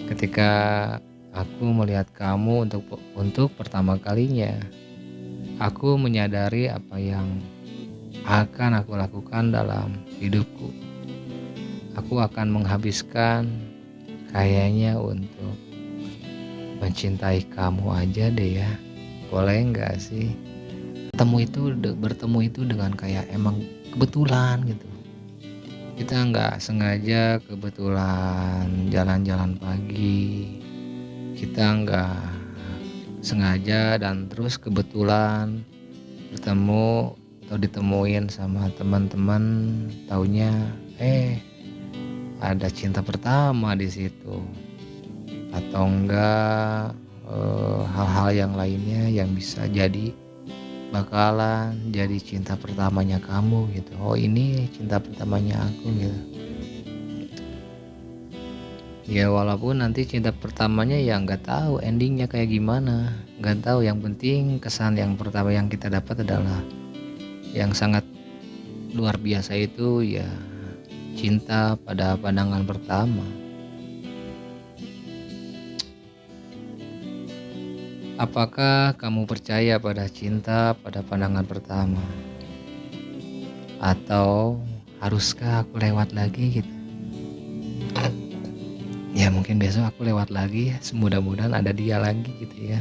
Ketika aku melihat kamu untuk pertama kalinya, aku menyadari apa yang akan aku lakukan dalam hidupku. Aku akan menghabiskan kayaknya untuk mencintai kamu aja deh ya. Boleh nggak sih? Bertemu itu dengan kayak emang kebetulan gitu. Kita nggak sengaja kebetulan jalan-jalan pagi. Kita nggak sengaja dan terus kebetulan bertemu atau ditemuin sama teman-teman, taunya ada cinta pertama di situ, atau enggak hal-hal yang lainnya yang bisa jadi bakalan jadi cinta pertamanya kamu gitu. Oh, ini cinta pertamanya aku gitu. Ya walaupun nanti cinta pertamanya ya nggak tahu endingnya kayak gimana, nggak tahu. Yang penting kesan yang pertama yang kita dapat adalah yang sangat luar biasa, itu ya cinta pada pandangan pertama. Apakah kamu percaya pada cinta pada pandangan pertama? Atau haruskah aku lewat lagi gitu? Ya mungkin besok aku lewat lagi, mudah-mudahan ada dia lagi gitu ya.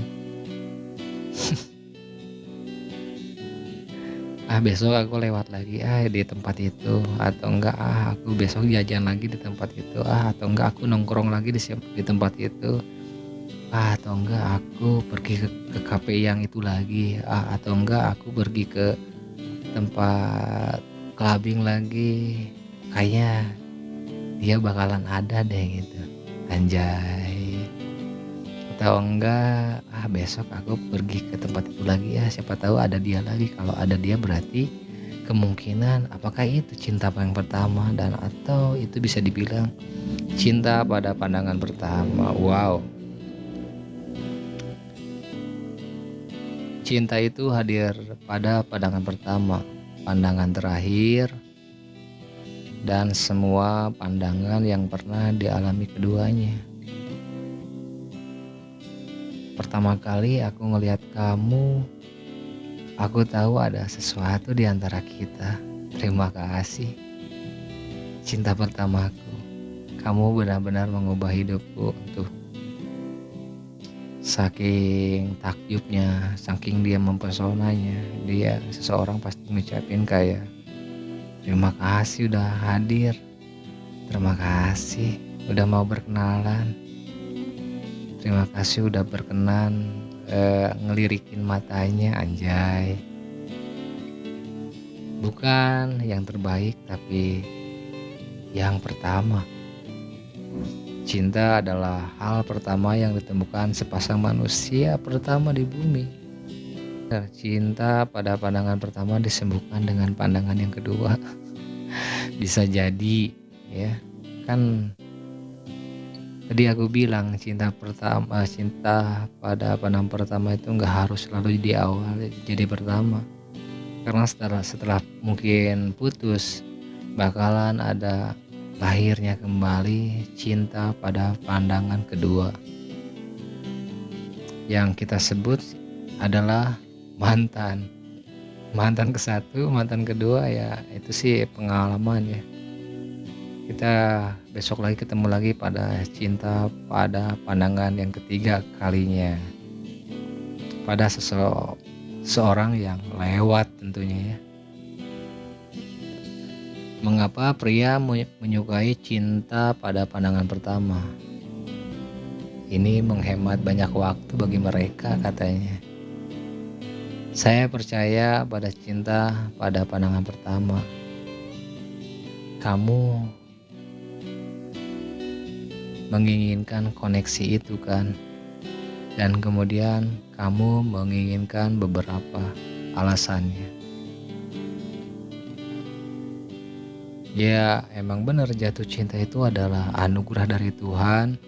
Besok aku lewat lagi di tempat itu, atau enggak aku besok jajan lagi di tempat itu, atau enggak aku nongkrong lagi di tempat itu, atau enggak aku pergi ke kafe yang itu lagi, atau enggak aku pergi ke tempat clubbing lagi. Kayaknya dia bakalan ada deh gitu, anjay. Atau enggak besok aku pergi ke tempat itu lagi siapa tahu ada dia lagi. Kalau ada dia berarti kemungkinan apakah itu cinta yang pertama, dan atau itu bisa dibilang cinta pada pandangan pertama. Wow, cinta itu hadir pada pandangan pertama, pandangan terakhir, dan semua pandangan yang pernah dialami keduanya. Pertama kali aku ngelihat kamu, aku tahu ada sesuatu di antara kita. Terima kasih, cinta pertamaku. Kamu benar-benar mengubah hidupku tuh. Saking takjubnya, saking dia mempesonanya, dia seseorang pasti ngucapin kayak terima kasih udah hadir, terima kasih udah mau berkenalan, terima kasih udah berkenan ngelirikin matanya, anjay. Bukan yang terbaik tapi yang pertama. Cinta adalah hal pertama yang ditemukan sepasang manusia pertama di bumi. Cinta pada pandangan pertama disembuhkan dengan pandangan yang kedua. Bisa jadi ya, kan tadi aku bilang cinta pada pandangan pertama itu nggak harus selalu di awal jadi pertama, karena setelah mungkin putus bakalan ada lahirnya kembali cinta pada pandangan kedua, yang kita sebut adalah mantan ke satu, mantan kedua. Ya itu sih pengalaman ya. Kita besok lagi ketemu lagi pada cinta pada pandangan yang ketiga kalinya, pada seseorang yang lewat tentunya ya. Mengapa pria menyukai cinta pada pandangan pertama? Ini menghemat banyak waktu bagi mereka katanya. Saya percaya pada cinta pada pandangan pertama. Kamu menginginkan koneksi itu kan, dan kemudian kamu menginginkan beberapa alasannya. Ya emang benar, jatuh cinta itu adalah anugerah dari Tuhan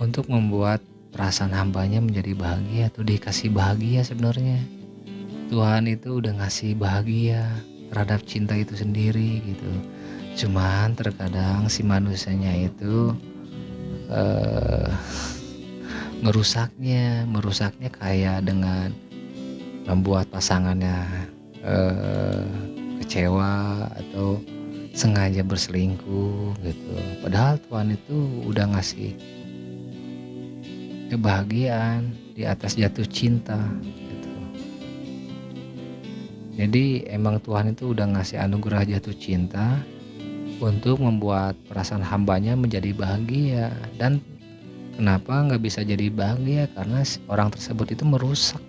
untuk membuat perasaan hambanya menjadi bahagia atau dikasih bahagia. Sebenarnya Tuhan itu udah ngasih bahagia terhadap cinta itu sendiri gitu. Cuman terkadang si manusianya itu merusaknya kayak dengan membuat pasangannya eh, kecewa atau sengaja berselingkuh gitu. Padahal Tuhan itu udah ngasih kebahagiaan di atas jatuh cinta gitu. Jadi emang Tuhan itu udah ngasih anugerah jatuh cinta untuk membuat perasaan hambanya menjadi bahagia. Dan kenapa nggak bisa jadi bahagia? Karena orang tersebut itu merusak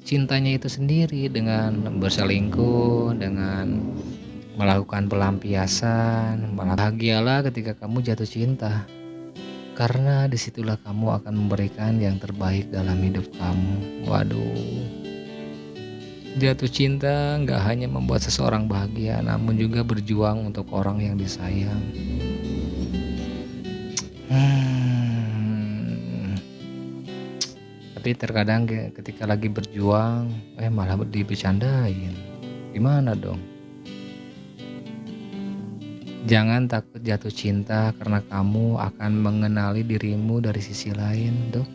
cintanya itu sendiri dengan berselingkuh, dengan melakukan pelampiasan. Malah bahagialah ketika kamu jatuh cinta, karena disitulah kamu akan memberikan yang terbaik dalam hidup kamu. Waduh, jatuh cinta nggak hanya membuat seseorang bahagia, namun juga berjuang untuk orang yang disayang. Tapi terkadang ketika lagi berjuang, malah dibercandain. Gimana dong? Jangan takut jatuh cinta karena kamu akan mengenali dirimu dari sisi lain, tuh.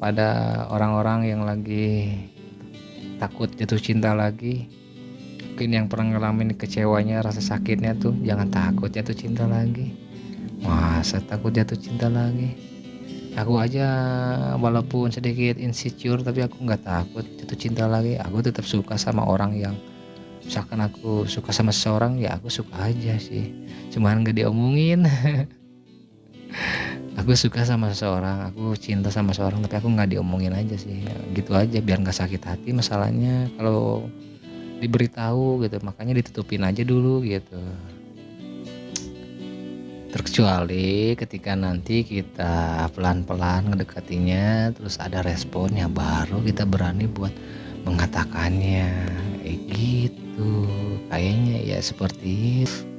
Pada orang-orang yang lagi takut jatuh cinta lagi, mungkin yang pernah ngalamin kecewanya, rasa sakitnya tuh, jangan takut jatuh cinta lagi. Masa takut jatuh cinta lagi? Aku aja walaupun sedikit insecure, tapi aku nggak takut jatuh cinta lagi. Aku tetap suka sama orang yang, misalkan aku suka sama seseorang, ya aku suka aja sih, cuman nggak diomongin. Aku suka sama seseorang, aku cinta sama seseorang, tapi aku nggak diomongin aja sih, gitu aja biar nggak sakit hati. Masalahnya kalau diberitahu gitu, makanya ditutupin aja dulu gitu. Terkecuali ketika nanti kita pelan-pelan ngedekatinya, terus ada responnya, baru kita berani buat mengatakannya. Gitu. Kayaknya ya seperti itu.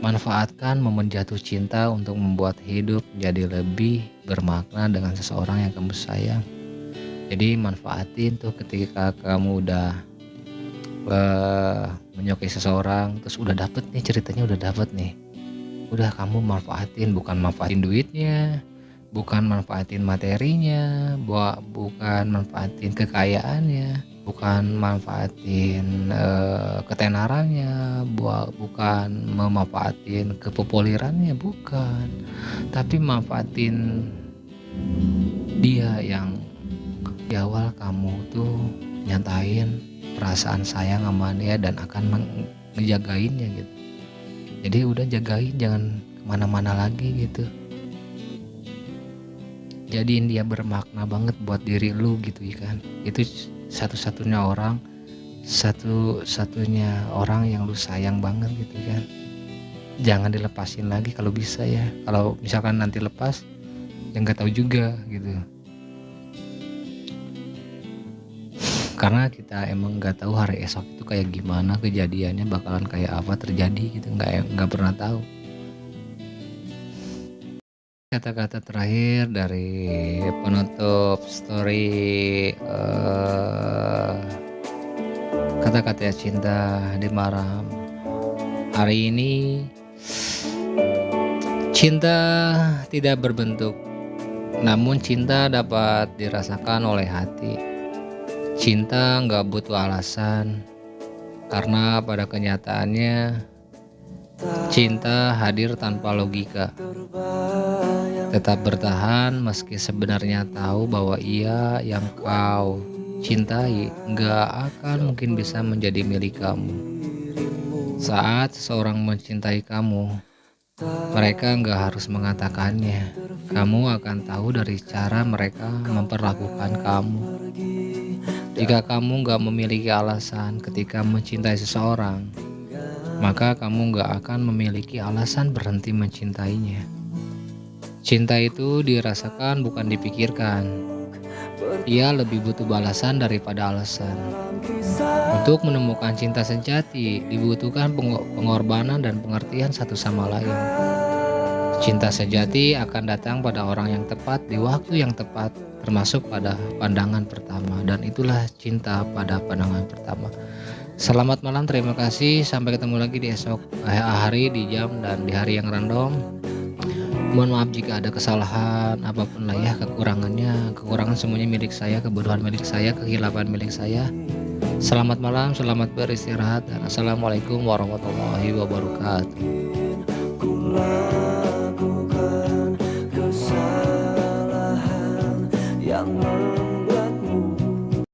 Manfaatkan momen jatuh cinta untuk membuat hidup jadi lebih bermakna dengan seseorang yang kamu sayang. Jadi manfaatin tuh ketika kamu udah menyukai seseorang, terus udah dapet nih ceritanya, udah dapet nih. Udah kamu manfaatin, bukan manfaatin duitnya, bukan manfaatin materinya, bukan manfaatin kekayaannya, bukan manfaatin ketenarannya, bukan memanfaatin kepopulerannya, bukan. Tapi manfaatin dia yang di awal kamu tuh nyatain perasaan sayang sama dia dan akan ngejagainnya gitu. Jadi udah jagain, jangan kemana-mana lagi gitu. Jadiin dia bermakna banget buat diri lu gitu ya kan. Itu satu-satunya orang yang lu sayang banget gitu kan. Jangan dilepasin lagi kalau bisa ya. Kalau misalkan nanti lepas, ya nggak tahu juga gitu. Karena kita emang nggak tahu hari esok itu kayak gimana, kejadiannya bakalan kayak apa terjadi gitu, nggak pernah tahu. Kata-kata terakhir dari penutup story kata-kata cinta di malam hari ini. Cinta tidak berbentuk, namun cinta dapat dirasakan oleh hati. Cinta nggak butuh alasan, karena pada kenyataannya cinta hadir tanpa logika. Tetap bertahan meski sebenarnya tahu bahwa ia yang kau cintai nggak akan mungkin bisa menjadi milik kamu. Saat seseorang mencintai kamu, mereka nggak harus mengatakannya. Kamu akan tahu dari cara mereka memperlakukan kamu. Jika kamu nggak memiliki alasan ketika mencintai seseorang, maka kamu nggak akan memiliki alasan berhenti mencintainya. Cinta itu dirasakan, bukan dipikirkan. Ia lebih butuh balasan daripada alasan. Untuk menemukan cinta sejati, dibutuhkan pengorbanan dan pengertian satu sama lain. Cinta sejati akan datang pada orang yang tepat di waktu yang tepat, termasuk pada pandangan pertama, dan itulah cinta pada pandangan pertama. Selamat malam, terima kasih. Sampai ketemu lagi di esok hari, di jam dan di hari yang random. Mohon maaf jika ada kesalahan apapun lah ya, kekurangan semuanya milik saya, kebodohan milik saya, kehilapan milik saya. Selamat malam, selamat beristirahat, dan assalamualaikum warahmatullahi wabarakatuh.